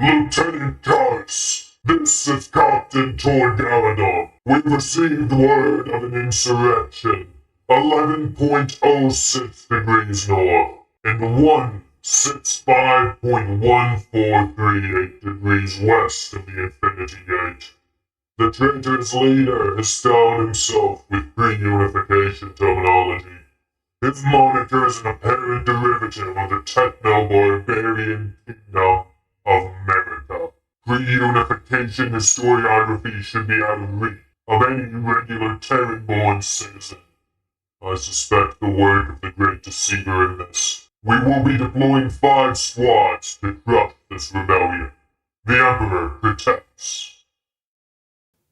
Lieutenant Gus, this is Captain Torgaladon. We've received word of an insurrection. 11.06 degrees north, and 165.1438 degrees west of the Infinity Gate. The traitor's leader has styled himself with pre-unification terminology. His moniker is an apparent derivative of the techno-barbarian kingdom of America. Pre-unification historiography should be out of reach of any regular Terran-born citizen. I suspect the work of the Great Deceiver in this. We will be deploying 5 squads to crush this rebellion. The Emperor protects.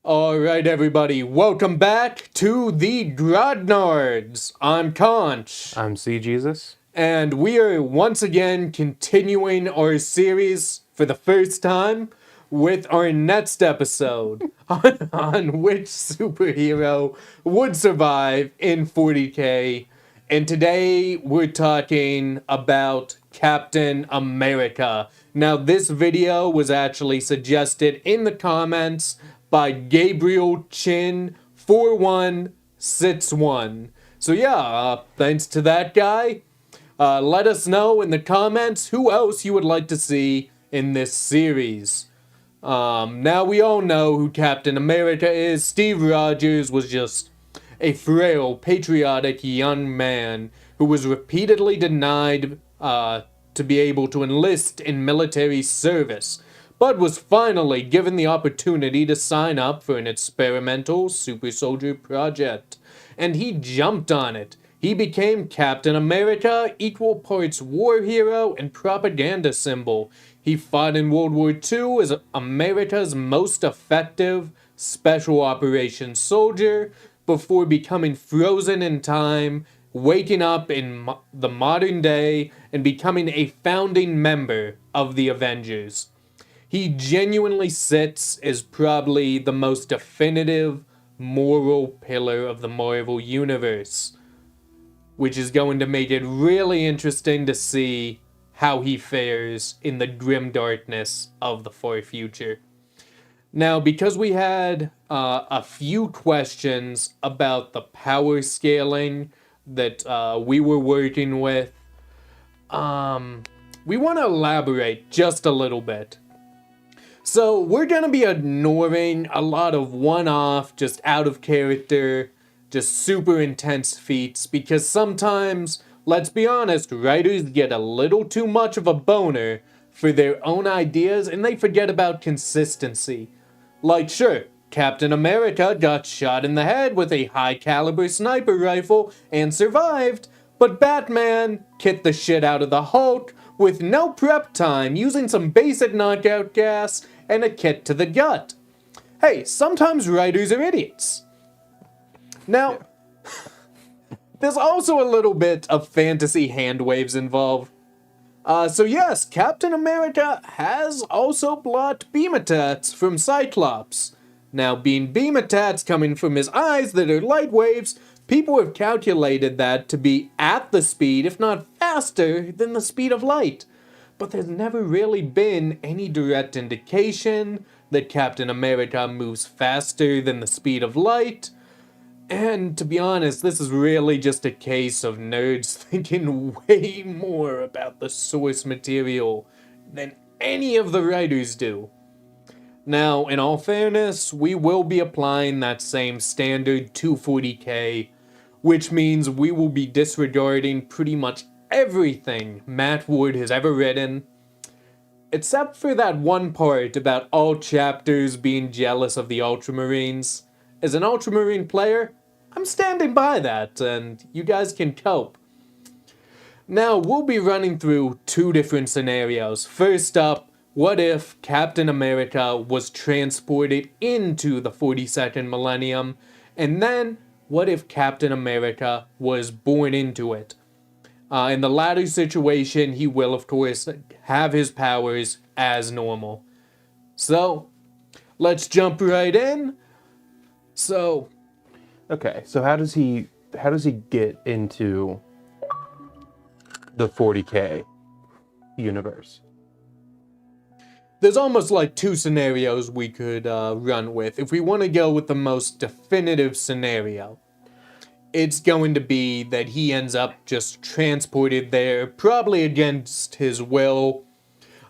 Alright everybody, welcome back to the Grognards. I'm Conch. I'm C. Jesus. And we are once again continuing our series for the first time with our next episode on which superhero would survive in 40K. And today we're talking about Captain America. Now this video was actually suggested in the comments by Gabriel Chin 4161. So yeah, thanks to that guy. Let us know in the comments who else you would like to see in this series. Now we all know who Captain America is. Steve Rogers was just a frail, patriotic young man who was repeatedly denied to be able to enlist in military service, but was finally given the opportunity to sign up for an experimental super soldier project. And he jumped on it. He became Captain America, equal parts war hero and propaganda symbol. He fought in World War II as America's most effective special operations soldier before becoming frozen in time, waking up in the modern day, and becoming a founding member of the Avengers. He genuinely sits as probably the most definitive moral pillar of the Marvel Universe, which is going to make it really interesting to see how he fares in the grim darkness of the far future. Now, because we had a few questions about the power scaling that we were working with, we want to elaborate just a little bit. So we're going to be ignoring a lot of one-off, just out of character, just super intense feats, because sometimes, let's be honest, writers get a little too much of a boner for their own ideas and they forget about consistency. Like, sure, Captain America got shot in the head with a high-caliber sniper rifle and survived, but Batman kicked the shit out of the Hulk with no prep time, using some basic knockout gas and a kick to the gut. Hey, sometimes writers are idiots. Now, there's also a little bit of fantasy hand waves involved. So yes, Captain America has also blocked beam attacks from Cyclops. Now, being beam attacks coming from his eyes that are light waves, people have calculated that to be at the speed, if not faster, than the speed of light. But there's never really been any direct indication that Captain America moves faster than the speed of light. And to be honest, this is really just a case of nerds thinking way more about the source material than any of the writers do. Now, in all fairness, we will be applying that same standard to 40K, which means we will be disregarding pretty much everything Matt Wood has ever written, except for that one part about all chapters being jealous of the Ultramarines. As an Ultramarine player, I'm standing by that, and you guys can cope. Now, we'll be running through 2 different scenarios. First up, what if Captain America was transported into the 42nd millennium? And then, what if Captain America was born into it? In the latter situation, he will, of course, have his powers as normal. So, let's jump right in. Okay, so how does he get into the 40K universe? there's almost like two scenarios we could run with. If we want to go with the most definitive scenario, it's going to be that he ends up just transported there, probably against his will.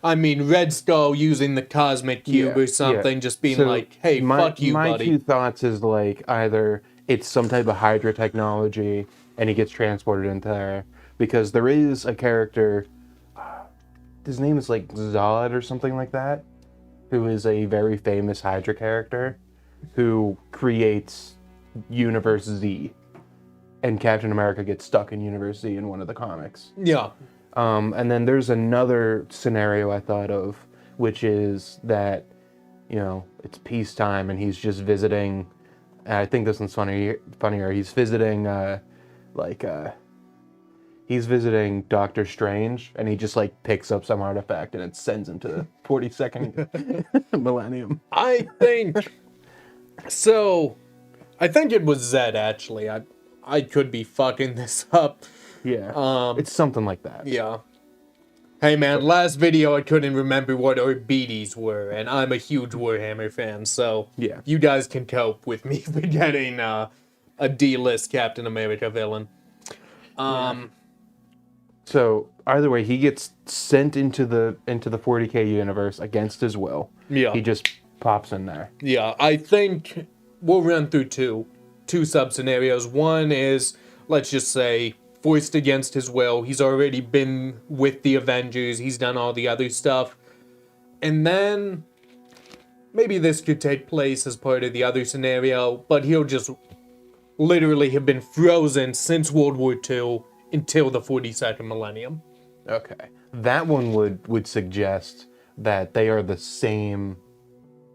I mean, Red Skull using the Cosmic Cube or something, just being So like, hey, fuck you, my buddy. two thoughts is like either it's some type of Hydra technology and he gets transported into there, because there is a character, his name is like Zod or something like that, who is a very famous Hydra character who creates Universe Z, and Captain America gets stuck in Universe Z in one of the comics. Yeah. And then there's another scenario I thought of, which is that, you know, it's peacetime and he's just visiting. I think this one's funnier. He's visiting, he's visiting Doctor Strange, and he just like picks up some artifact and it sends him to the 42nd millennium. I think it was Zed, actually. I could be fucking this up. Yeah. It's something like that. Yeah. Hey man, last video I couldn't remember what Orbites were, and I'm a huge Warhammer fan, so Yeah. you guys can cope with me forgetting a D-list Captain America villain. So either way, he gets sent into the 40K universe against his will. Yeah. He just pops in there. Yeah, I think we'll run through two sub-scenarios. One is, let's just say, forced against his will. He's already been with the Avengers. He's done all the other stuff. And then maybe this could take place as part of the other scenario, but he'll just literally have been frozen since World War II until the 42nd millennium. Okay. That one would suggest that they are the same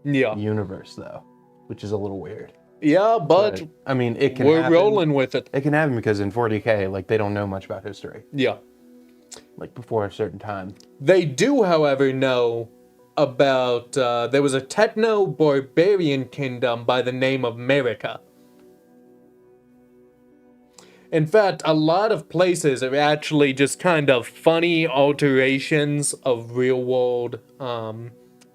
Yeah. universe, though, which is a little weird. Yeah, but I mean, it can we're happen. rolling with it. It can happen because in 40K, like, they don't know much about history. Yeah. Like, before a certain time. They do, however, know about, there was a techno-barbarian kingdom by the name of America. In fact, a lot of places are actually just kind of funny alterations of real-world,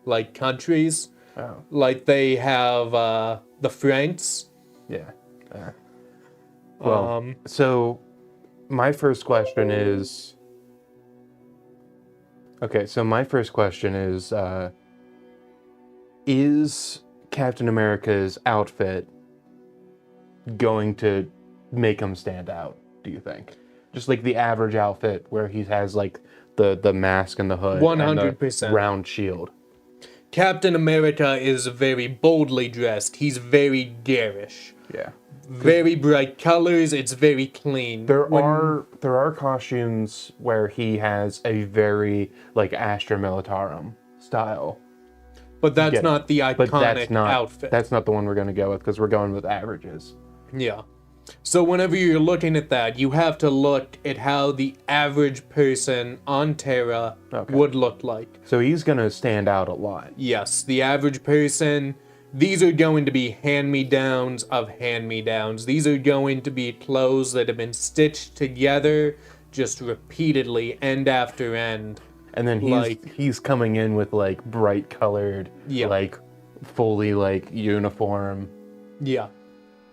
like, countries. Oh. Like, they have, the Franks. Yeah. Well, so my first question is... Okay, so my first question is Captain America's outfit going to make him stand out, do you think? Just like the average outfit where he has like the mask and the hood 100%. and the round shield. Captain America is very boldly dressed. He's very garish. Yeah. Very bright colors. It's very clean. There are costumes where he has a very like Astra Militarum style. But that's not the iconic But outfit. that's not the one we're going to go with, because we're going with averages. Yeah. So whenever you're looking at that, you have to look at how the average person on Terra would look like. So he's going to stand out a lot. Yes, the average person. These are going to be hand-me-downs of hand-me-downs. These are going to be clothes that have been stitched together just repeatedly, end after end. And then he's coming in with like bright colored, like fully like uniform. Yeah.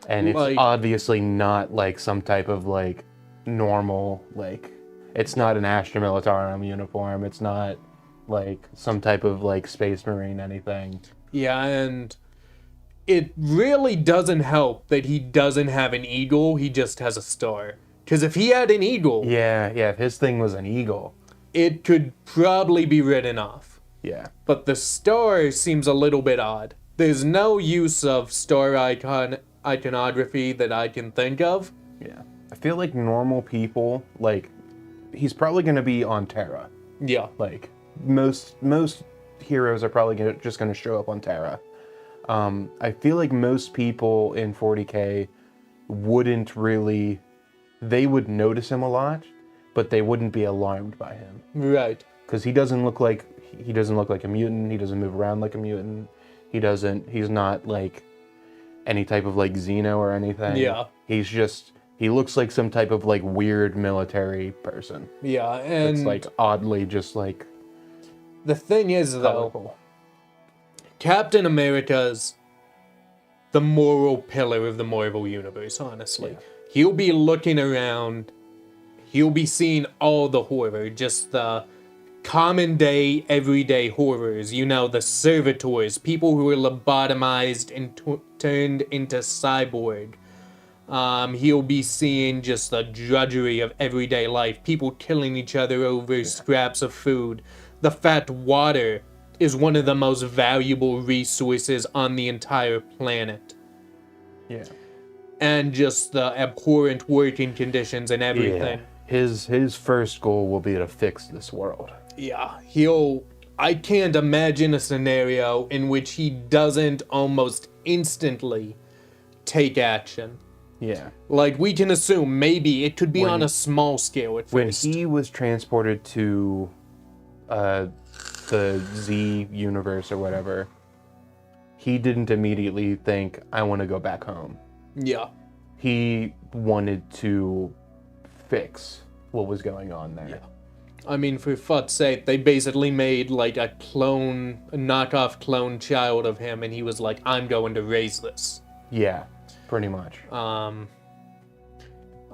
And it's obviously not like some type of like normal, like it's not an Astra Militarum uniform. It's not like some type of like Space Marine anything. Yeah, and it really doesn't help that he doesn't have an eagle. He just has a star. Because if he had an eagle... Yeah, if his thing was an eagle... it could probably be written off. Yeah. But the star seems a little bit odd. There's no use of star iconography that I can think of. Yeah. I feel like normal people, like, he's probably going to be on Terra. Yeah. Like, most heroes are probably just going to show up on Terra. I feel like most people in 40K wouldn't really... They would notice him a lot, but they wouldn't be alarmed by him. Right. Because he doesn't look like a mutant. He doesn't move around like a mutant. He's not like any type of like Xeno or anything. Yeah. He looks like some type of like weird military person. Yeah, and it's like oddly just like the thing is though, colorful. Captain America's the moral pillar of the Marvel Universe, honestly. Yeah. He'll be looking around, he'll be seeing all the horror, just the common day, everyday horrors. You know, the servitors, people who are lobotomized and turned into cyborg. He'll be seeing just the drudgery of everyday life, people killing each other over scraps of food. The fact water is one of the most valuable resources on the entire planet. Yeah. And just the abhorrent working conditions and everything. His first goal will be to fix this world. Yeah, I can't imagine a scenario in which he doesn't almost instantly take action. Yeah. Like, we can assume maybe it could be on a small scale at When first. he was transported to the Z universe or whatever, he didn't immediately think, I want to go back home. Yeah. He wanted to fix what was going on there. Yeah. I mean, for fuck's sake, they basically made like a knockoff clone child of him, and he was like, I'm going to raise this. Yeah, pretty much.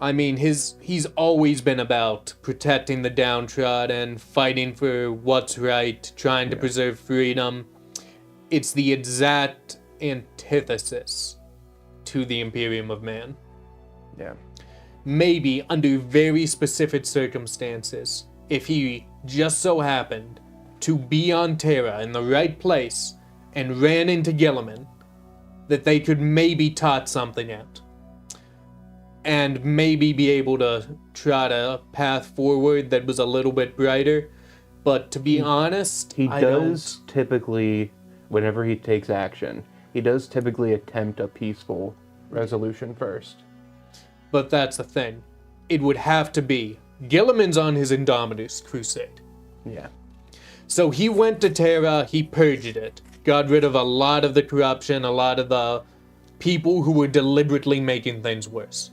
I mean, he's always been about protecting the downtrodden, fighting for what's right, trying to preserve freedom. It's the exact antithesis to the Imperium of Man. Yeah. Maybe under very specific circumstances, if he just so happened to be on Terra in the right place and ran into Gilliman, that they could maybe tot something out. And maybe be able to trot a path forward that was a little bit brighter. But to be honest, He I does typically, whenever he takes action, he does typically attempt a peaceful resolution first. But that's the thing. It would have to be. Gilliman's on his Indomitus crusade. Yeah. So he went to Terra, he purged it. Got rid of a lot of the corruption, a lot of the people who were deliberately making things worse.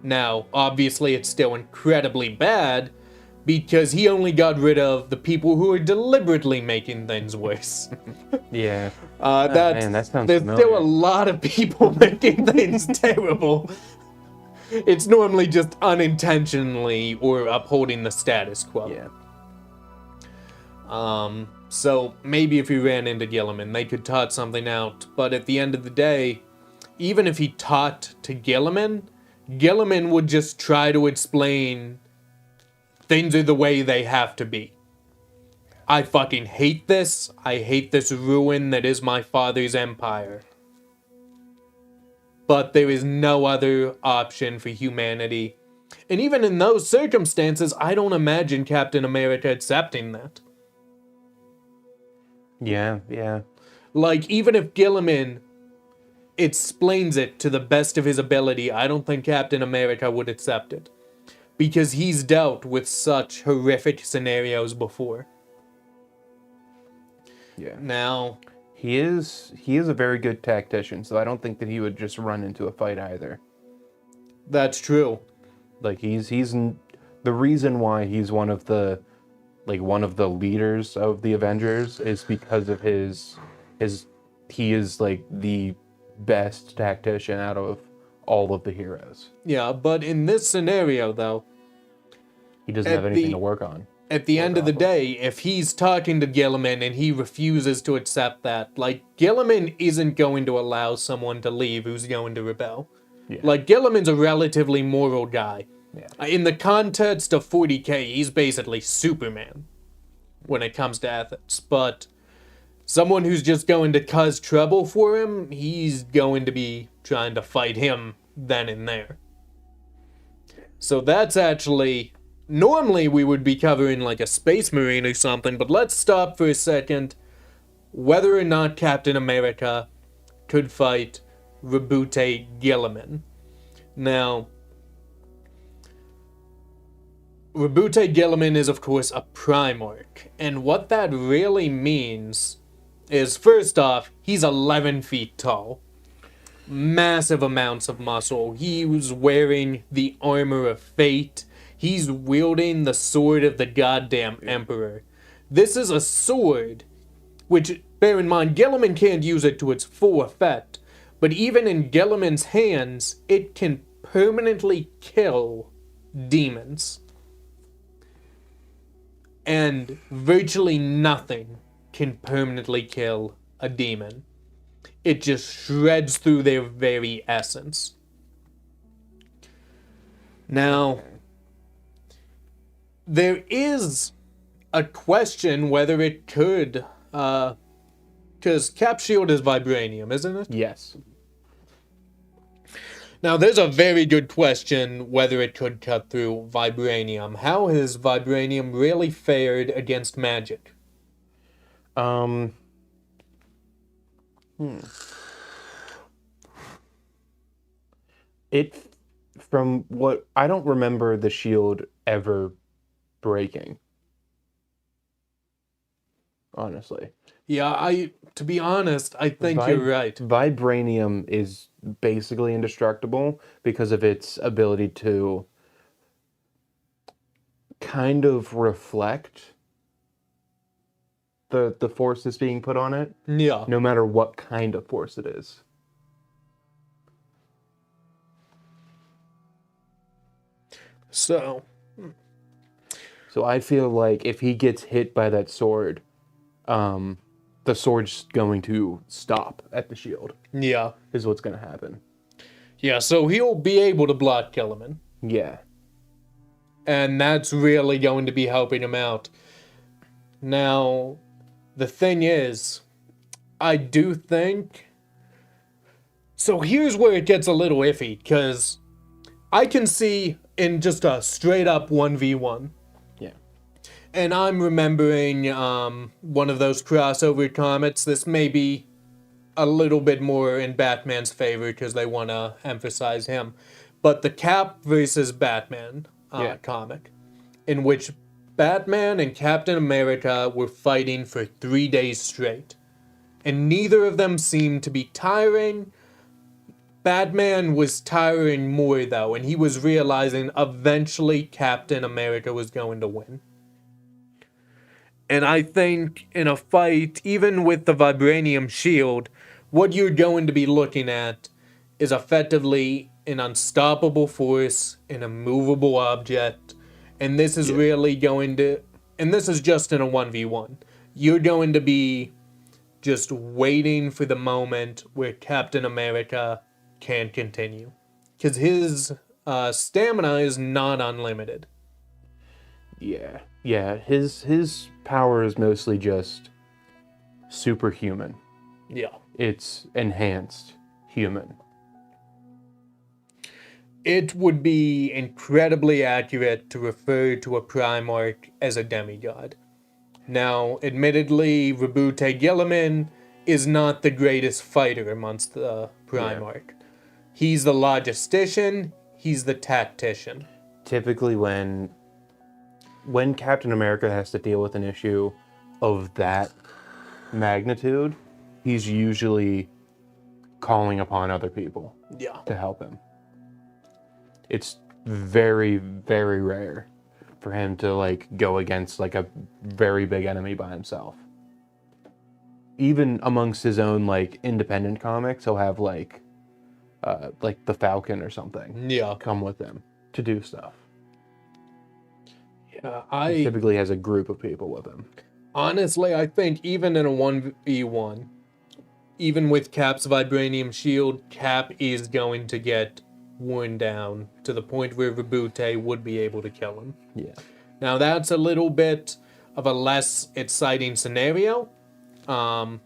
Now, obviously it's still incredibly bad, because he only got rid of the people who are deliberately making things worse. Yeah. Man, that sounds there's familiar. still a lot of people making things terrible. It's normally just unintentionally or upholding the status quo. Yeah. So maybe if he ran into Gilliman, they could tot something out. But at the end of the day, even if he taught to Gilliman, Gilliman would just try to explain things are the way they have to be. I fucking hate this. I hate this ruin that is my father's empire. But there is no other option for humanity. And even in those circumstances, I don't imagine Captain America accepting that. Yeah, yeah. Like, even if Gilliman explains it to the best of his ability, I don't think Captain America would accept it. Because he's dealt with such horrific scenarios before. Yeah. Now, He is a very good tactician, so I don't think that he would just run into a fight either. that's true. Like the reason why he's one of the leaders of the Avengers is because of he is like the best tactician out of all of the heroes. Yeah, but in this scenario, though, He doesn't At have anything the- to work on. at the end of the day, if he's talking to Gilliman and he refuses to accept that, like, Gilliman isn't going to allow someone to leave who's going to rebel. Yeah. Like, Gilliman's a relatively moral guy. Yeah. In the context of 40K, he's basically Superman when it comes to ethics. But someone who's just going to cause trouble for him, he's going to be trying to fight him then and there. So that's actually... Normally we would be covering like a Space Marine or something, but let's stop for a second. Whether or not Captain America could fight Rabute Gilliman. Now, Rabute Gilliman is of course a Primarch, and what that really means is, first off, he's 11 feet tall. Massive amounts of muscle. He was wearing the armor of fate. He's wielding the sword of the goddamn Emperor. This is a sword which, bear in mind, Gilliman can't use it to its full effect, but even in Gilliman's hands, it can permanently kill demons. And virtually nothing can permanently kill a demon. It just shreds through their very essence. Now, there is a question whether it could, because Cap Shield is vibranium, isn't it? Yes. Now, there's a very good question whether it could cut through vibranium. How has vibranium really fared against magic? It, from what I don't remember the shield ever breaking. Honestly. Yeah, to be honest, I think you're right. Vibranium is basically indestructible because of its ability to kind of reflect the force that's being put on it, Yeah. no matter what kind of force it is. So I feel like if he gets hit by that sword, the sword's going to stop at the shield. yeah. Is what's going to happen. Yeah, so he'll be able to block Gilliman. Yeah. And that's really going to be helping him out. Now, the thing is, I do think... So here's where it gets a little iffy, because I can see in just a straight-up 1v1. Yeah. And I'm remembering one of those crossover comics. This may be a little bit more in Batman's favor because they want to emphasize him. But the Cap versus Batman comic, in which Batman and Captain America were fighting for 3 days straight. And neither of them seemed to be tiring. Batman was tiring more, though, and he was realizing eventually Captain America was going to win. And I think in a fight, even with the vibranium shield, what you're going to be looking at is effectively an unstoppable force, an immovable object, and this is really going to... And this is just in a 1v1. You're going to be just waiting for the moment where Captain America can continue. Because his stamina is not unlimited. Yeah. Yeah, his power is mostly just superhuman. Yeah. It's enhanced human. It would be incredibly accurate to refer to a Primarch as a demigod. Now, admittedly, Rabute Gilliman is not the greatest fighter amongst the Primarch. Yeah. He's the logistician, he's the tactician. Typically when Captain America has to deal with an issue of that magnitude, he's usually calling upon other people to help him. It's very, very rare for him to go against a very big enemy by himself. Even amongst his own independent comics, he'll have the Falcon or something come with him to do stuff. He typically has a group of people with him. Honestly, I think even in a 1v1, even with Cap's vibranium shield, Cap is going to get worn down to the point where Rabute would be able to kill him. Yeah. Now that's a little bit of a less exciting scenario. I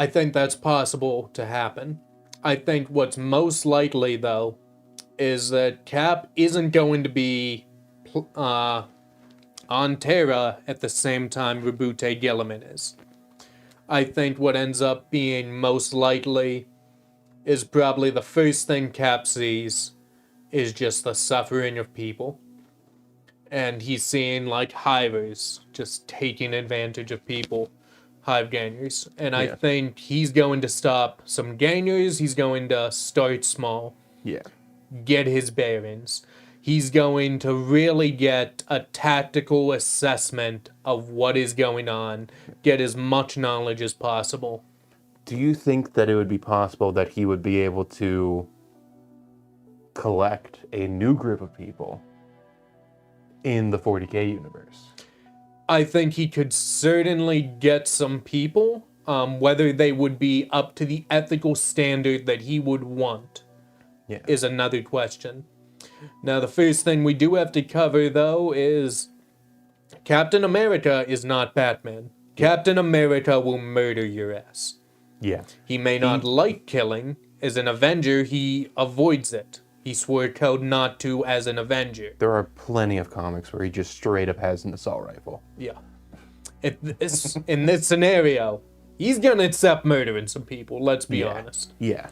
think that's possible to happen. I think what's most likely, though, is that Cap isn't going to be on Terra at the same time Rabute Gilliman is. I think what ends up being most likely is probably the first thing Cap sees is just the suffering of people. And he's seeing hivers just taking advantage of people, hive gangers. And I think he's going to stop some gangers, he's going to start small. Yeah. Get his bearings. he's going to really get a tactical assessment of what is going on, get as much knowledge as possible. Do you think that it would be possible that he would be able to collect a new group of people in the 40K universe? I think he could certainly get some people, whether they would be up to the ethical standard that he would want is another question. Now, the first thing we do have to cover, though, is Captain America is not Batman. Captain America will murder your ass. Yeah. He may not like killing. As an Avenger, he avoids it. He swore code not to as an Avenger. There are plenty of comics where he just straight up has an assault rifle. Yeah. In this scenario, he's gonna accept murdering some people, let's be honest. Yeah.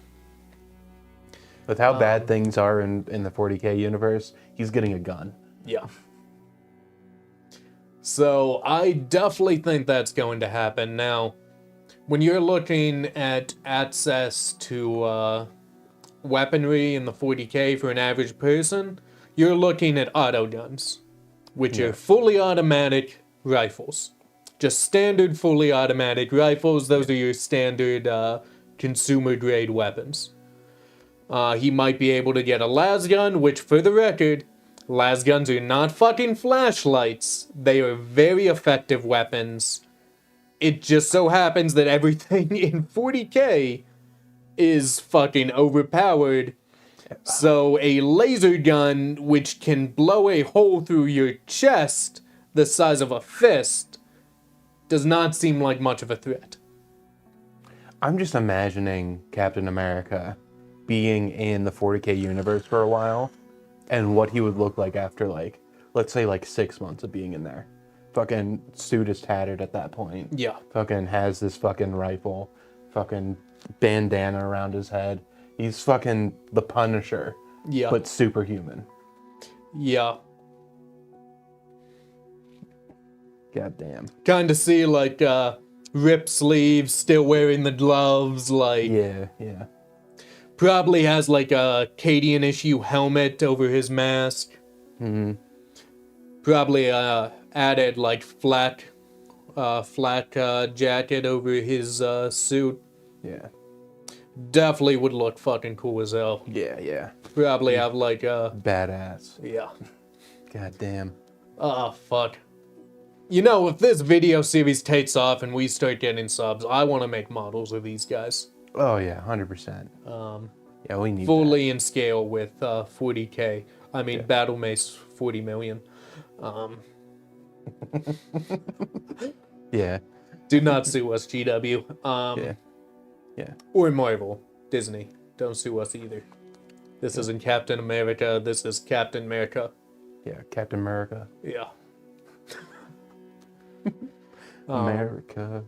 With how bad things are in the 40K universe, he's getting a gun. Yeah. So I definitely think that's going to happen. Now, when you're looking at access to weaponry in the 40K for an average person, you're looking at auto guns, which are fully automatic rifles. Just standard fully automatic rifles. Those are your standard consumer grade weapons. He might be able to get a las gun, which, for the record, las guns are not fucking flashlights. They are very effective weapons. It just so happens that everything in 40K is fucking overpowered. So a laser gun, which can blow a hole through your chest the size of a fist, does not seem like much of a threat. I'm just imagining Captain America being in the 40K universe for a while and what he would look like after, like, let's say, like 6 months of being in there. Fucking suit is tattered at that point. Yeah. Fucking has this fucking rifle. Fucking bandana around his head. He's fucking the Punisher. Yeah. But superhuman. Yeah. Goddamn. Kind of see, like, ripped sleeves, still wearing the gloves, like... Yeah. Probably has, like, a Cadian issue helmet over his mask. Mm-hmm. Probably, added, like, flak jacket over his, suit. Yeah. Definitely would look fucking cool as hell. Yeah. Probably have, like, Badass. yeah. Goddamn. Oh, fuck. You know, if this video series takes off and we start getting subs, I want to make models of these guys. Oh, yeah, 100%. Yeah, we need fully in scale with 40K. I mean, Battle Mace 40 million. Yeah. Do not sue us, GW. Yeah. Or Marvel. Disney. Don't sue us either. This isn't Captain America. This is Captain America. Yeah, Captain America. Yeah. America.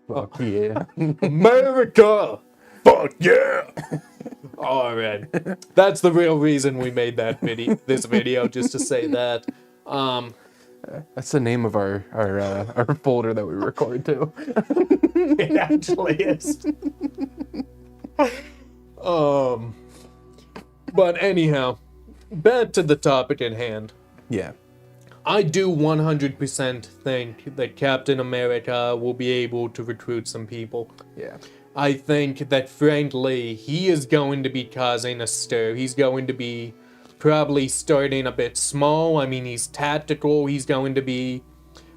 Fuck yeah. America! Fuck yeah! Alright. That's the real reason we made this video, just to say that. That's the name of our folder that we record to. It actually is. But anyhow, back to the topic at hand. Yeah. I do 100% think that Captain America will be able to recruit some people. Yeah. I think that, frankly, he is going to be causing a stir. He's going to be probably starting a bit small. I mean, he's tactical. He's going to be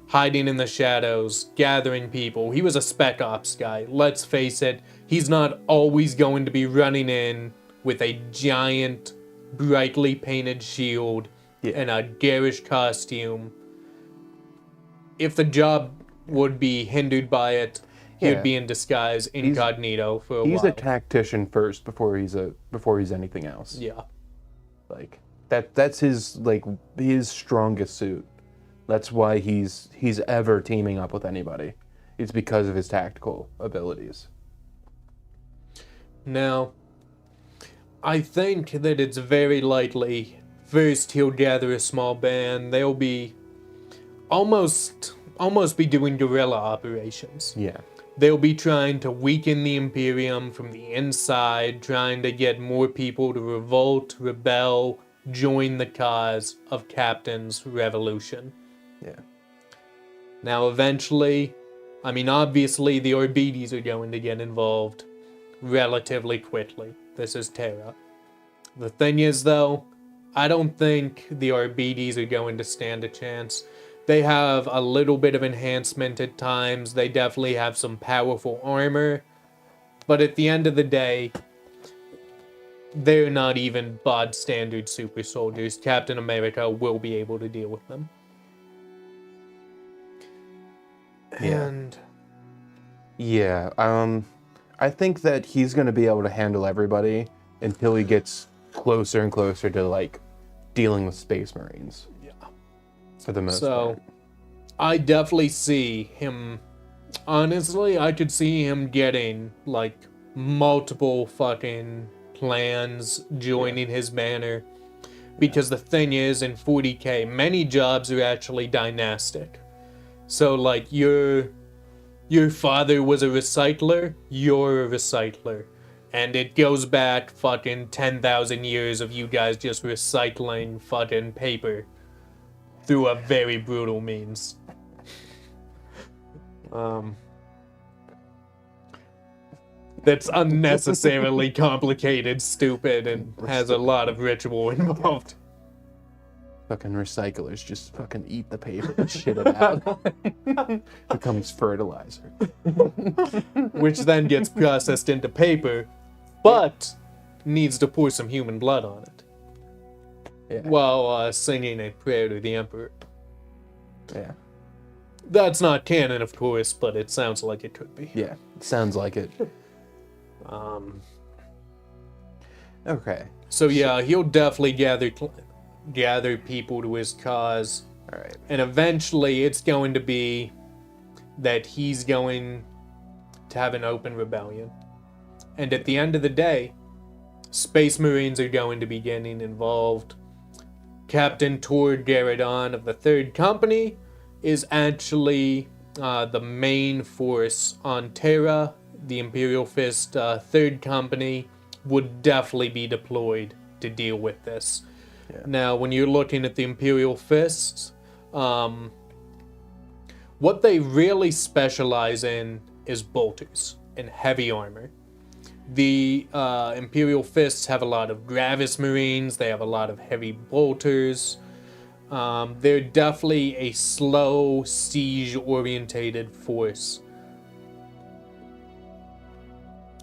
hiding in the shadows, gathering people. He was a spec ops guy. Let's face it, he's not always going to be running in with a giant, brightly painted shield and a garish costume. If the job would be hindered by it, he would be in disguise, incognito for a while. He's a tactician first before he's anything else. Yeah. Like that's his strongest suit. That's why he's ever teaming up with anybody. It's because of his tactical abilities. Now, I think that it's very likely first he'll gather a small band. They'll be almost be doing guerrilla operations. Yeah. They'll be trying to weaken the Imperium from the inside, trying to get more people to revolt, rebel, join the cause of Captain's revolution. Yeah. Now, eventually, I mean, obviously, the Orbites are going to get involved relatively quickly. This is Terra. The thing is, though, I don't think the Orbites are going to stand a chance. They have a little bit of enhancement at times. They definitely have some powerful armor. But at the end of the day, they're not even bod standard super soldiers. Captain America will be able to deal with them. Yeah. And Yeah, I think that he's going to be able to handle everybody until he gets closer and closer to, like, dealing with Space Marines. yeah. For the most So, part. I definitely see him. Honestly, I could see him getting, like, multiple fucking clans joining his banner. Because the thing is, in 40K, many jobs are actually dynastic. So, like, your father was a recycler, you're a recycler. And it goes back fucking 10,000 years of you guys just recycling fucking paper through a very brutal means. That's unnecessarily complicated, stupid, and has a lot of ritual involved. Fucking recyclers just fucking eat the paper and shit it out. Becomes fertilizer. Which then gets processed into paper, but needs to pour some human blood on it. Yeah. While singing a prayer to the Emperor. Yeah. That's not canon, of course, but it sounds like it could be. Yeah. Sounds like it. Okay. So yeah, he'll definitely gather people to his cause. All right. And eventually it's going to be that he's going to have an open rebellion. And at the end of the day, Space Marines are going to be getting involved. Captain Tor Garradon of the 3rd Company is actually the main force on Terra. The Imperial Fist 3rd Company would definitely be deployed to deal with this. Yeah. Now, when you're looking at the Imperial Fists, what they really specialize in is bolters and heavy armor. The Imperial Fists have a lot of Gravis Marines, they have a lot of heavy bolters. They're definitely a slow, siege-orientated force.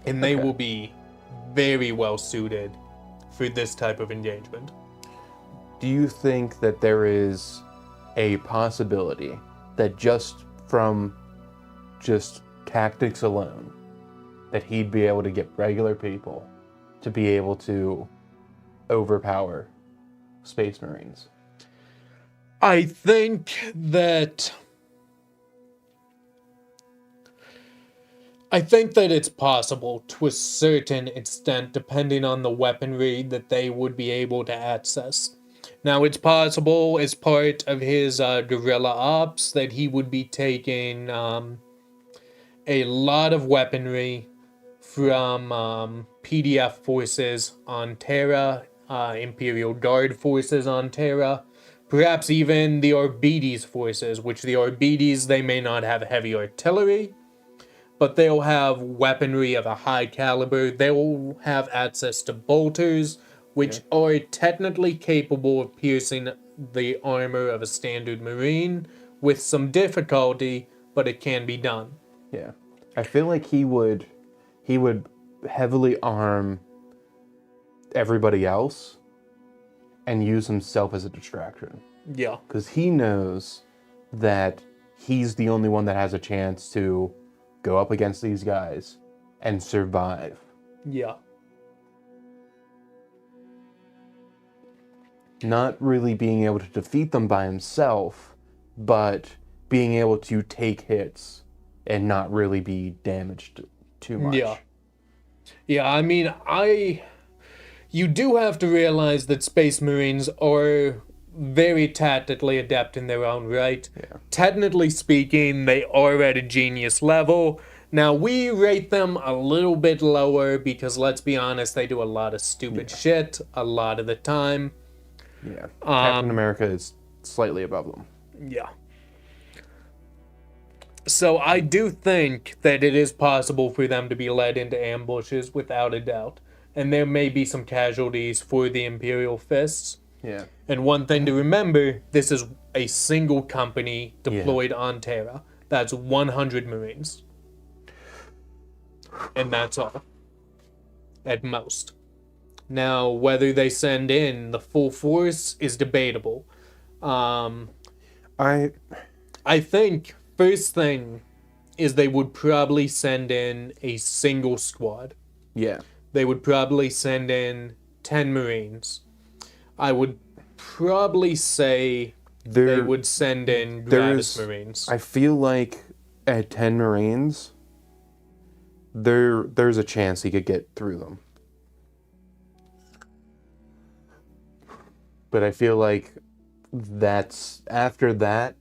And they will be very well suited for this type of engagement. Do you think that there is a possibility that just from just tactics alone, that he'd be able to get regular people to be able to overpower Space Marines? I think that it's possible to a certain extent, depending on the weaponry that they would be able to access. Now, it's possible as part of his guerrilla ops that he would be taking a lot of weaponry from PDF forces on Terra, Imperial Guard forces on Terra, perhaps even the Orbites forces, which the Orbites, they may not have heavy artillery, but they'll have weaponry of a high caliber. They'll have access to bolters, which are technically capable of piercing the armor of a standard Marine with some difficulty, but it can be done. Yeah. I feel like he would heavily arm everybody else and use himself as a distraction. Yeah. Because he knows that he's the only one that has a chance to go up against these guys and survive. Yeah. Not really being able to defeat them by himself, but being able to take hits and not really be damaged too much. Yeah. Yeah, I mean, you do have to realize that Space Marines are very tactically adept in their own right. Yeah. Technically speaking, they are at a genius level. Now, we rate them a little bit lower because, let's be honest, they do a lot of stupid shit a lot of the time. Yeah. Captain America is slightly above them. Yeah. So I do think that it is possible for them to be led into ambushes without a doubt. And there may be some casualties for the Imperial Fists. Yeah. And one thing to remember, this is a single company deployed on Terra. That's 100 Marines. And that's all. At most. Now, whether they send in the full force is debatable. I think first thing is they would probably send in a single squad. Yeah. They would probably send in 10 Marines. I would probably say they would send in Gravis Marines. I feel like at 10 Marines, there's a chance he could get through them. But I feel like after that,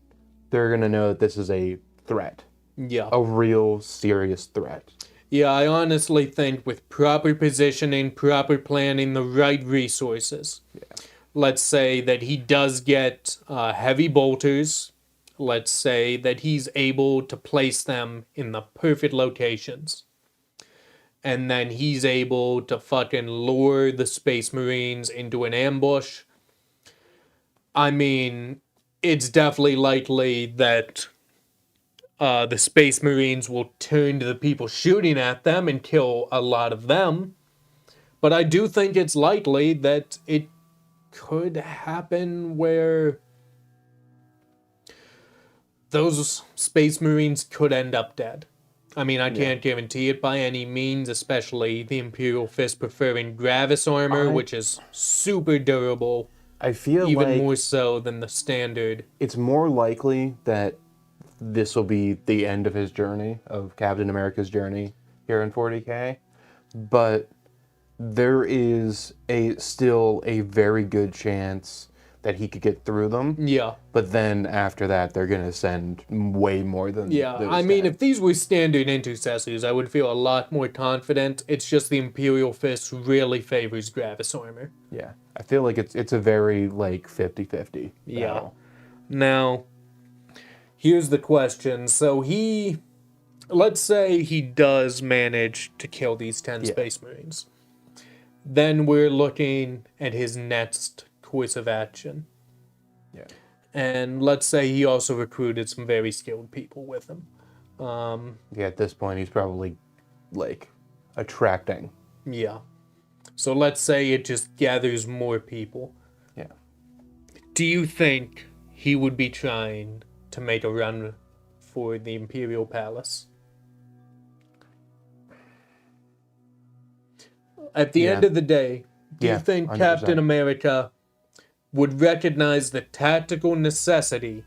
they're going to know that this is a threat. Yeah. A real serious threat. Yeah, I honestly think with proper positioning, proper planning, the right resources. Yeah. Let's say that he does get heavy bolters. Let's say that he's able to place them in the perfect locations. And then he's able to fucking lure the Space Marines into an ambush. I mean, it's definitely likely that the Space Marines will turn to the people shooting at them and kill a lot of them. But I do think it's likely that it could happen where those Space Marines could end up dead. I mean, I can't guarantee it by any means, especially the Imperial Fist preferring Gravis armor, which is super durable. I feel even more so than the standard. It's more likely that this will be the end of his journey, of Captain America's journey here in 40K. But there is still a very good chance that he could get through them. Yeah. But then after that, they're going to send way more than I mean, if these were standard intercessors, I would feel a lot more confident. It's just the Imperial Fist really favors Gravis armor. Yeah. I feel like it's a very, 50-50 Yeah. battle. Now, here's the question. So let's say he does manage to kill these 10 Space Marines. Then we're looking at his next course of action. Yeah. And let's say he also recruited some very skilled people with him. At this point, he's probably, attracting. Yeah. So let's say it just gathers more people. Yeah. Do you think he would be trying to make a run for the Imperial Palace? At the end of the day, do you think 100%. Captain America would recognize the tactical necessity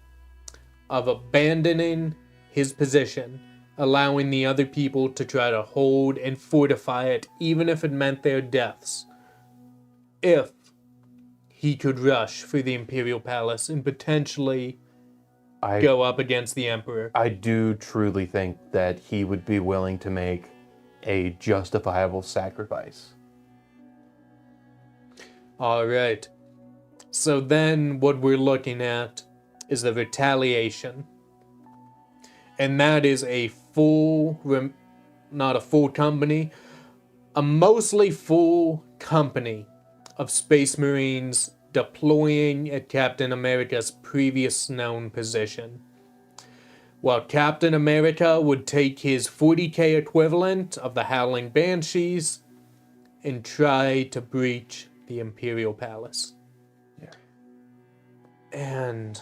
of abandoning his position, allowing the other people to try to hold and fortify it, even if it meant their deaths, if he could rush for the Imperial Palace and potentially go up against the Emperor? I do truly think that he would be willing to make a justifiable sacrifice. All right. So then what we're looking at is the retaliation. And that is a not a full company, a mostly full company of Space Marines deploying at Captain America's previous known position. While Captain America would take his 40K equivalent of the Howling Banshees and try to breach the Imperial Palace. Yeah. And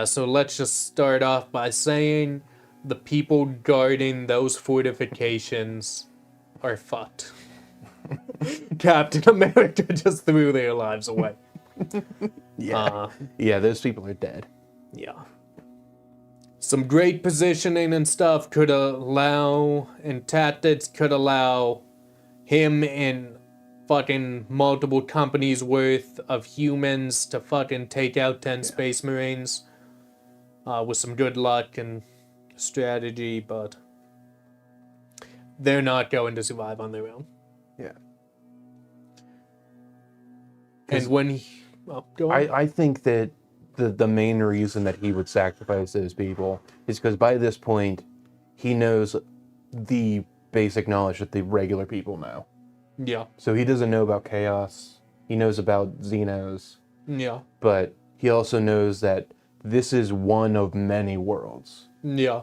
so let's just start off by saying the people guarding those fortifications are fucked. Captain America just threw their lives away. Those people are dead. Yeah. Some great positioning and stuff and tactics could allow him and fucking multiple companies worth of humans to fucking take out 10 Space Marines with some good luck and strategy, but they're not going to survive on their own. Yeah. And when he... Oh, go on. I think that the main reason that he would sacrifice those people is because by this point, he knows the basic knowledge that the regular people know. Yeah. So he doesn't know about chaos. He knows about Xenos. Yeah. But he also knows that this is one of many worlds. Yeah.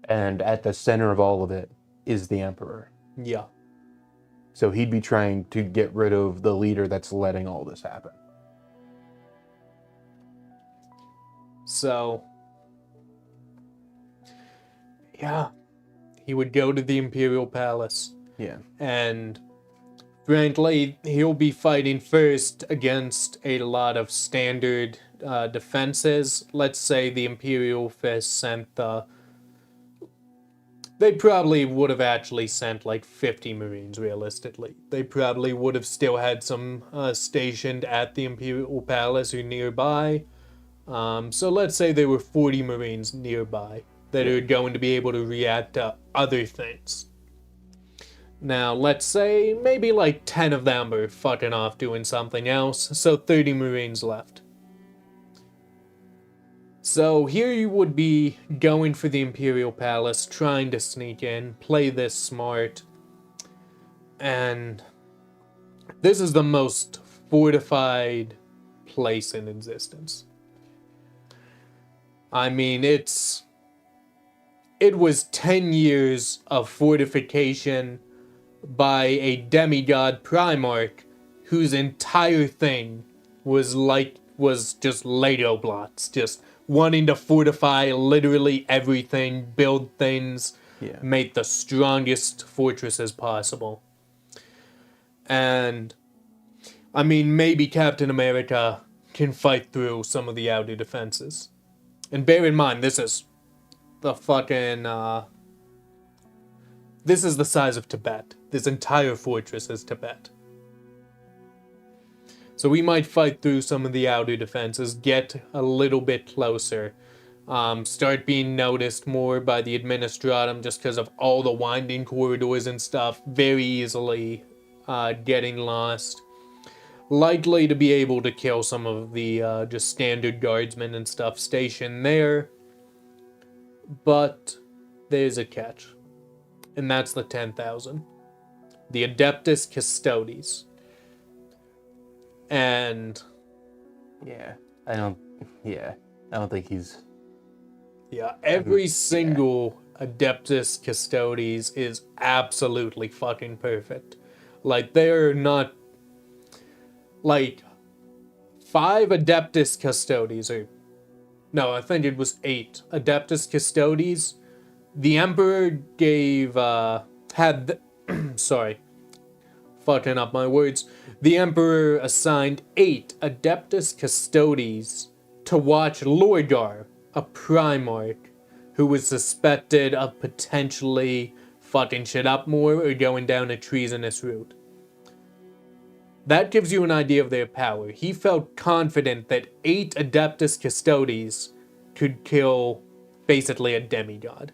And at the center of all of it is the Emperor. Yeah. So he'd be trying to get rid of the leader that's letting all this happen. So, yeah, he would go to the Imperial Palace. Yeah. And frankly, he'll be fighting first against a lot of standard defenses. Let's say the Imperial Fist sent the... They probably would have actually sent like 50 Marines, realistically. They probably would have still had some stationed at the Imperial Palace or nearby. So let's say there were 40 Marines nearby that are going to be able to react to other things. Now, let's say maybe like 10 of them are fucking off doing something else, so 30 Marines left. So here you would be going for the Imperial Palace, trying to sneak in, play this smart, and this is the most fortified place in existence. I mean, it was 10 years of fortification by a demigod Primarch whose entire thing was just Lego blocks, just wanting to fortify literally everything, build things, make the strongest fortresses possible. And, I mean, maybe Captain America can fight through some of the outer defenses. And bear in mind, this is the fucking, this is the size of Tibet. This entire fortress is Tibet. So we might fight through some of the outer defenses, get a little bit closer, start being noticed more by the Administratum just because of all the winding corridors and stuff, very easily getting lost. Likely to be able to kill some of the just standard guardsmen and stuff stationed there. But there's a catch. And that's the 10,000. The Adeptus Custodes. And... I don't think he's... Yeah, every single Adeptus Custodes is absolutely fucking perfect. Like, they're not... Like, 5 Adeptus Custodes, or... No, I think it was 8 Adeptus Custodes. The Emperor gave, sorry. Fucking up my words. The Emperor assigned 8 Adeptus Custodes to watch Lorgar, a Primarch, who was suspected of potentially fucking shit up more or going down a treasonous route. That gives you an idea of their power. He felt confident that 8 Adeptus Custodes could kill basically a demigod.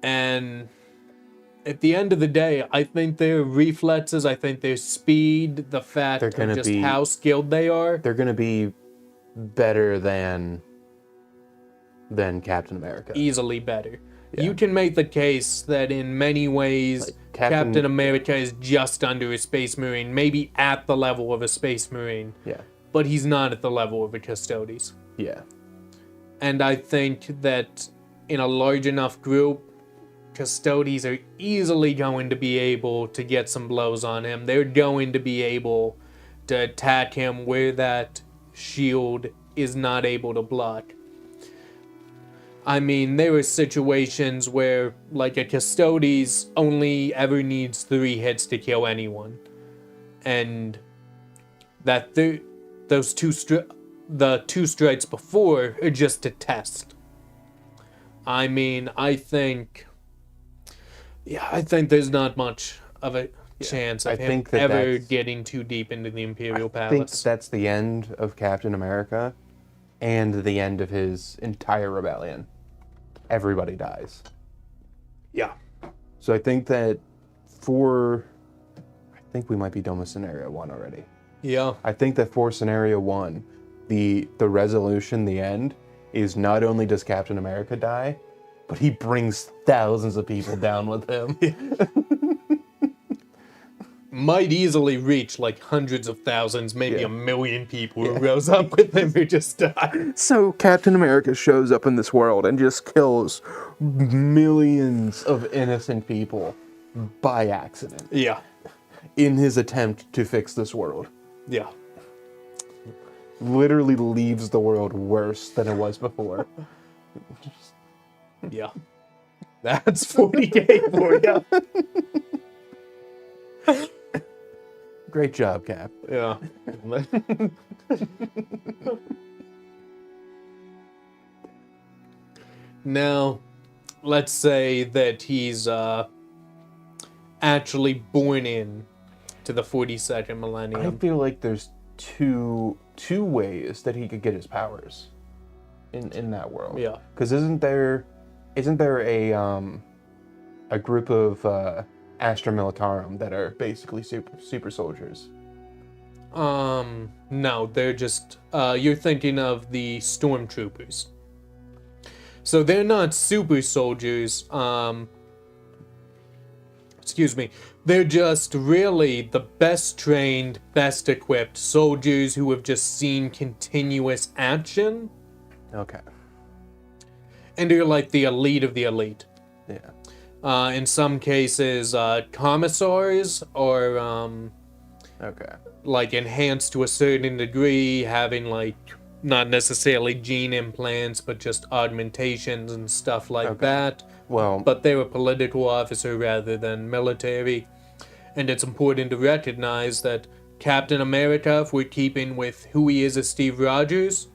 And at the end of the day, I think their reflexes, I think their speed, the fact of just how skilled they are. They're going to be better than Captain America. Easily better. Yeah. You can make the case that in many ways, like Captain America is just under a Space Marine, maybe at the level of a Space Marine. Yeah. But he's not at the level of a Custodes. Yeah. And I think that in a large enough group, Custodes are easily going to be able to get some blows on him. They're going to be able to attack him where that shield is not able to block. I mean, there were situations where, like, a Custodes only ever needs 3 hits to kill anyone. And that the 2 strikes before are just a test. I mean, I think there's not much of a chance of him ever getting too deep into the Imperial Palace. I think that's the end of Captain America and the end of his entire rebellion. Everybody dies. Yeah. So I think that think we might be done with scenario 1 already. Yeah. I think that for scenario 1, the resolution, the end, is not only does Captain America die, but he brings thousands of people down with him. Might easily reach like hundreds of thousands, maybe 1 million people who rose up with him who just died. So Captain America shows up in this world and just kills millions of innocent people by accident Yeah. in his attempt to fix this world. Yeah. Literally leaves the world worse than it was before. Yeah. That's 40K for you. Great job, Cap. Yeah. Now, let's say that he's actually born in to the 42nd I millennium. feel like there's two ways that he could get his powers in that world. Yeah. Because isn't there a group of Astra Militarum that are basically super soldiers? No, they're just, you're thinking of the stormtroopers. So they're not super soldiers, excuse me, they're just really the best trained, best equipped soldiers who have just seen continuous action, Okay. and they're like the elite of the elite. Yeah. In some cases, commissars or, Okay. like enhanced to a certain degree, having like not necessarily gene implants, but just augmentations and stuff like that. Well, But they were political officer rather than military. And it's important to recognize that Captain America, if we're keeping with who he is as Steve Rogers,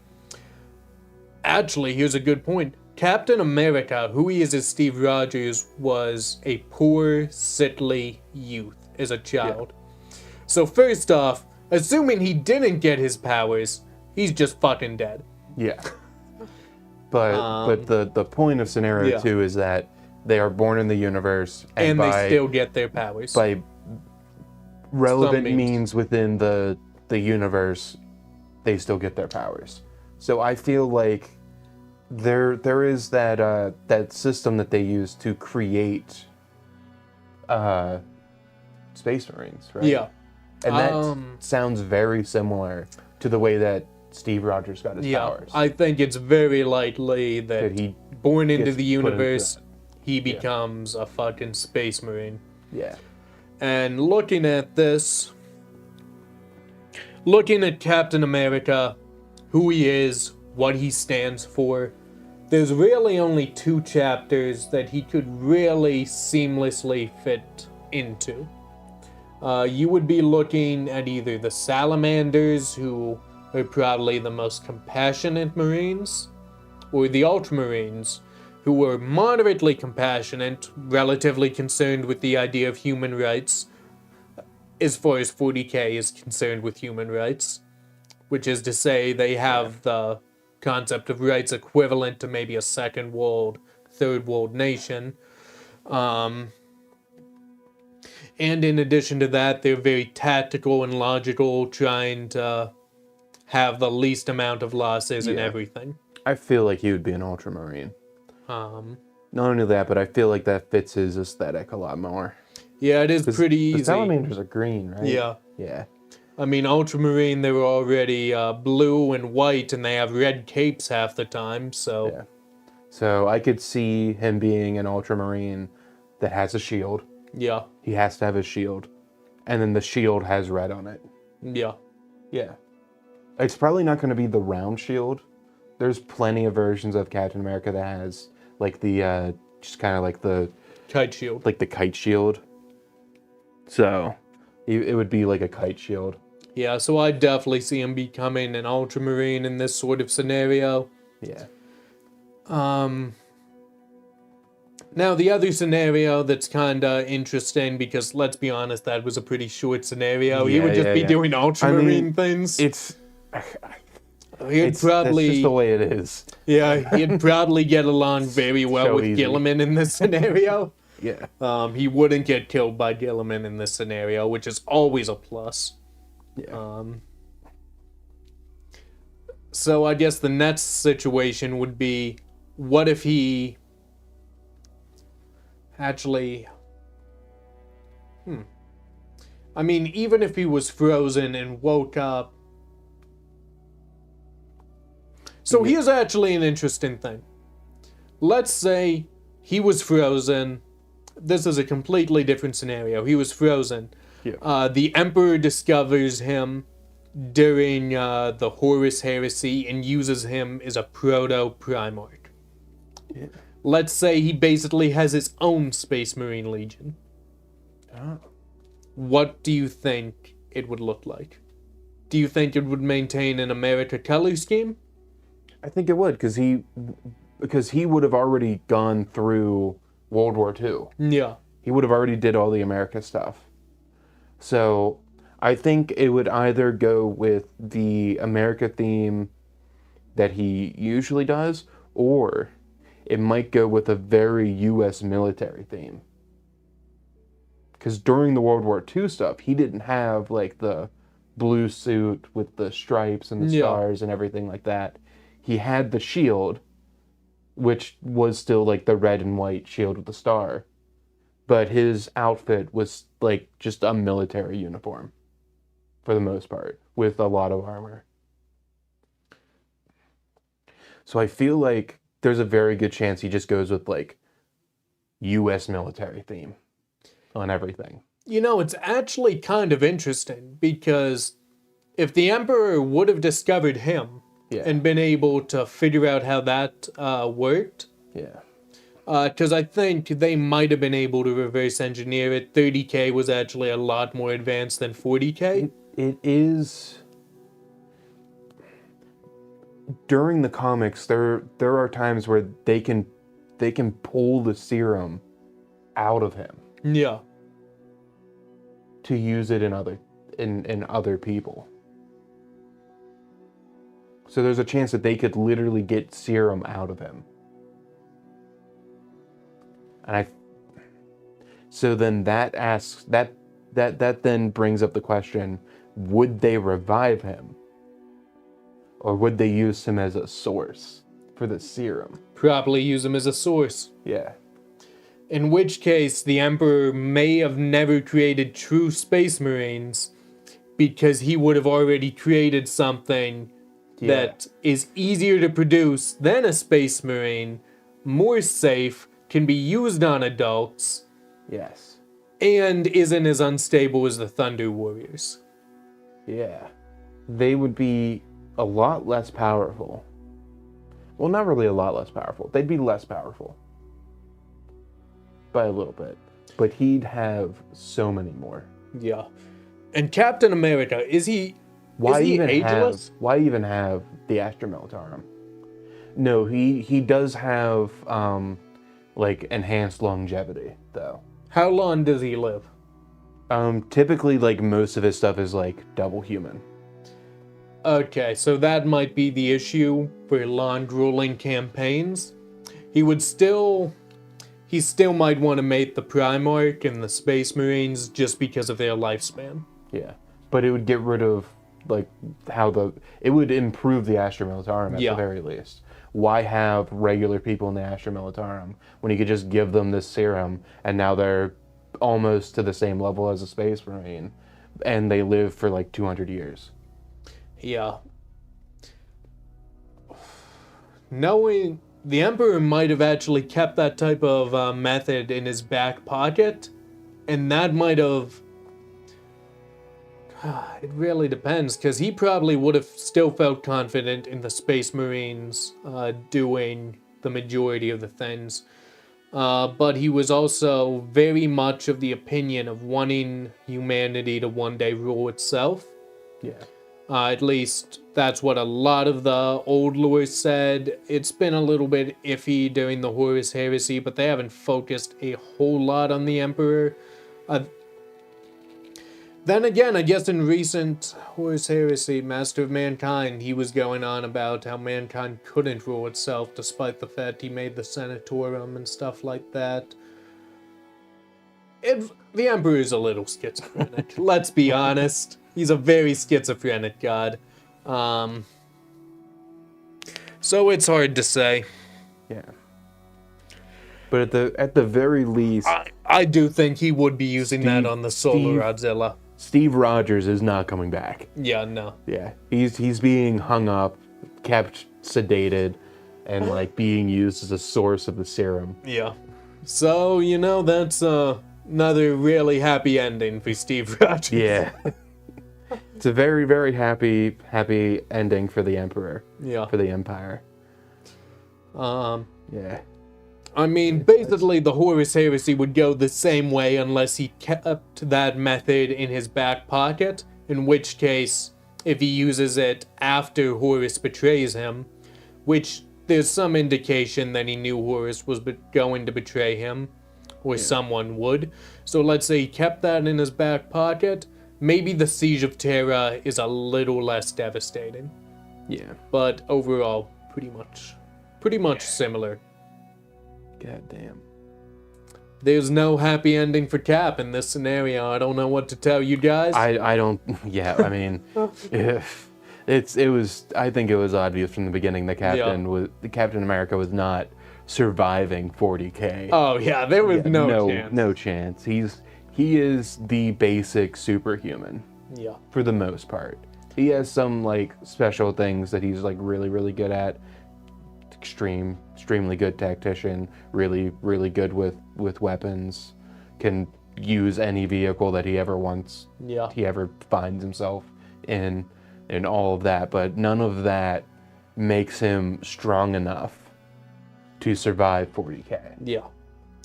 actually, here's a good point. Captain America, who he is as Steve Rogers, was a poor, sickly youth as a child. So first off, assuming he didn't get his powers, he's just fucking dead. yeah. But the point of scenario Yeah. 2 is that they are born in the universe And by, they still get their powers. by relevant means. means within the universe, they still get their powers. So I feel like there is that system that they use to create Space Marines, right? Yeah. And that sounds very similar to the way that Steve Rogers got his Yeah. powers. I think it's very likely that That he born into gets the put into- universe, he becomes a fucking space marine. yeah. And looking at this, looking at Captain America, who he is, what he stands for, there's really only 2 chapters that he could really seamlessly fit into. You would be looking at either the Salamanders, who are probably the most compassionate Marines, or the Ultramarines, who were moderately compassionate, relatively concerned with the idea of human rights, as far as 40K is concerned with human rights, which is to say they have the concept of rights equivalent to maybe a second world, third world nation. And in addition to that, they're very tactical and logical, trying to have the least amount of losses in Yeah. everything. I feel like he would be an Ultramarine. Um, Not only that, but I feel like that fits his aesthetic a lot more. yeah, it is pretty The easy. salamanders are green, right? Yeah. Yeah. I mean, Ultramarine, they were already blue and white, and they have red capes half the time, so... Yeah. So I could see him being an Ultramarine that has a shield. Yeah. He has to have his shield. And then the shield has red on it. Yeah. Yeah. It's probably not going to be the round shield. There's plenty of versions of Captain America that has like the just kind of like the Kite shield. kite shield. So it would be like a kite shield. Yeah, so I definitely see him becoming an Ultramarine in this sort of scenario. Yeah. Now, the other scenario that's kind of interesting, because let's be honest, that was a pretty short scenario. He Yeah, would just yeah, be yeah. doing Ultramarine I mean, things. It's He'd that's probably, just the way it is. yeah, he'd probably get along very well So with easy. Gilliman in this scenario. Yeah. He wouldn't get killed by Gilliman in this scenario, which is always a plus. Yeah. So I guess the next situation would be, what if he actually... I mean, even if he was frozen and woke up... So here's actually an interesting thing. Let's say he was frozen. This is a completely different scenario. He was frozen. Yeah. The Emperor discovers him during the Horus Heresy and uses him as a proto-Primarch. Yeah. Let's say he basically has his own Space Marine Legion. Oh. What do you think it would look like? Do you think it would maintain an America color scheme? I think it would, because he would have already gone through World War II. Yeah. He would have already did all the America stuff. So I think it would either go with the America theme that he usually does, or it might go with a very U.S. military theme. Because during the World War II stuff, he didn't have like the blue suit with the stripes and the stars and everything like that. He had the shield, which was still like the red and white shield with the star. But his outfit was like just a military uniform for the most part, with a lot of armor. So I feel like there's a very good chance he just goes with like U.S. military theme on everything. You know, it's actually kind of interesting, because if the Emperor would have discovered him and been able to figure out how that worked, Yeah. because I think they might have been able to reverse engineer it. 30K was actually a lot more advanced than 40K. It is. During the comics, there are times where they can pull the serum out of him Yeah. to use it in other people. So there's a chance that they could literally get serum out of him. And so then that asks that then brings up the question, would they revive him? Or would they use him as a source for the serum? Probably use him as a source. Yeah. In which case, the Emperor may have never created true Space Marines, because he would have already created something that is easier to produce than a Space Marine, more safe, can be used on adults, Yes. and isn't as unstable as the Thunder Warriors. Yeah. They would be a lot less powerful. Well, not really a lot less powerful. They'd be less powerful. By a little bit. But he'd have so many more. Yeah. And Captain America, is he ageless? Why even have the Astra Militarum? No, he does have like enhanced longevity though. How long does he live? Typically like most of his stuff is like double human. Okay, so that might be the issue for long grueling campaigns. He still might want to mate the Primarch and the Space Marines just because of their lifespan. Yeah. But it would get rid of like it would improve the Astra Militarum at the very least. Why have regular people in the Astra Militarum when you could just give them this serum and now they're almost to the same level as a Space Marine and they live for like 200 years? Yeah. Knowing the Emperor might have actually kept that type of method in his back pocket, and that might have... It really depends, because he probably would have still felt confident in the Space Marines doing the majority of the things. But he was also very much of the opinion of wanting humanity to one day rule itself. Yeah. At least that's what a lot of the old lore said. It's been a little bit iffy during the Horus Heresy, but they haven't focused a whole lot on the Emperor. Then again, I guess in recent Horus Heresy, Master of Mankind, he was going on about how mankind couldn't rule itself despite the fact he made the Senatorum and stuff like that. The Emperor is a little schizophrenic. Let's be honest. He's a very schizophrenic god. So it's hard to say. Yeah. But at the very least, I do think he would be using that on the Solar Godzilla. Steve Rogers is not coming back. Yeah, no. Yeah, he's being hung up, kept sedated, and like being used as a source of the serum. Yeah. So, that's another really happy ending for Steve Rogers. Yeah. It's a very, very happy ending for the Emperor. Yeah. For the Empire. Yeah. I mean, basically, the Horus Heresy would go the same way unless he kept that method in his back pocket, in which case, if he uses it after Horus betrays him, which there's some indication that he knew Horus was going to betray him, or someone would. So let's say he kept that in his back pocket, maybe the Siege of Terra is a little less devastating. Yeah. But overall, pretty much similar. God damn. There's no happy ending for Cap in this scenario. I don't know what to tell you guys. I don't. Yeah. I mean, it was. I think it was obvious from the beginning that Captain America was not surviving 40K. Oh yeah, there was no chance. No chance. He is the basic superhuman. Yeah. For the most part, he has some like special things that he's like really, really good at. Extremely good tactician, really good with weapons, can use any vehicle that he ever wants. Yeah. He ever finds himself in all of that, but none of that makes him strong enough to survive 40K. Yeah.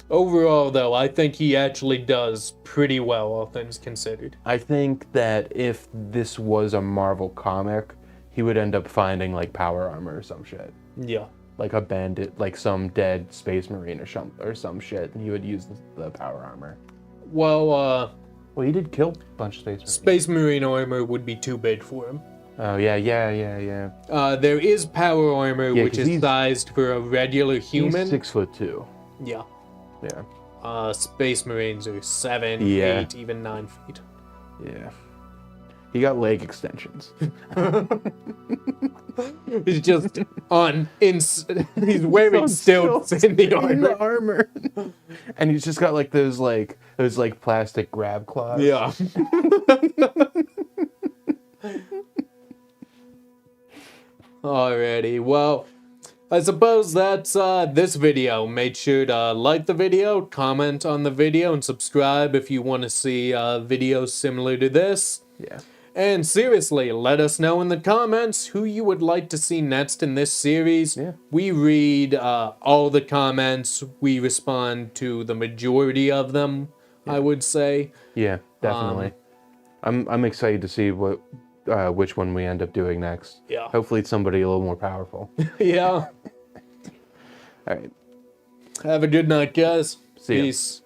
Overall, though, I think he actually does pretty well, all things considered. I think that if this was a Marvel comic, he would end up finding like power armor or some shit. Yeah. Like a bandit, like some dead space marine or some shit, and he would use the power armor. Well, he did kill a bunch of space marines. Space Marine armor would be too big for him. Oh, yeah. There is power armor, which is sized for a regular human. He's 6'2". Yeah. Yeah. Space Marines are 7, 8, even 9 feet. Yeah. He got leg extensions. He's just he's wearing stilts in the armor. And he's just got like those plastic grab claws. Yeah. Alrighty, well, I suppose that's this video. Make sure to like the video, comment on the video, and subscribe if you want to see videos similar to this. Yeah. And seriously, let us know in the comments who you would like to see next in this series. Yeah. We read all the comments. We respond to the majority of them, I would say. Yeah, definitely. I'm excited to see which one we end up doing next. Yeah. Hopefully it's somebody a little more powerful. Yeah. All right. Have a good night, guys. See ya. Peace.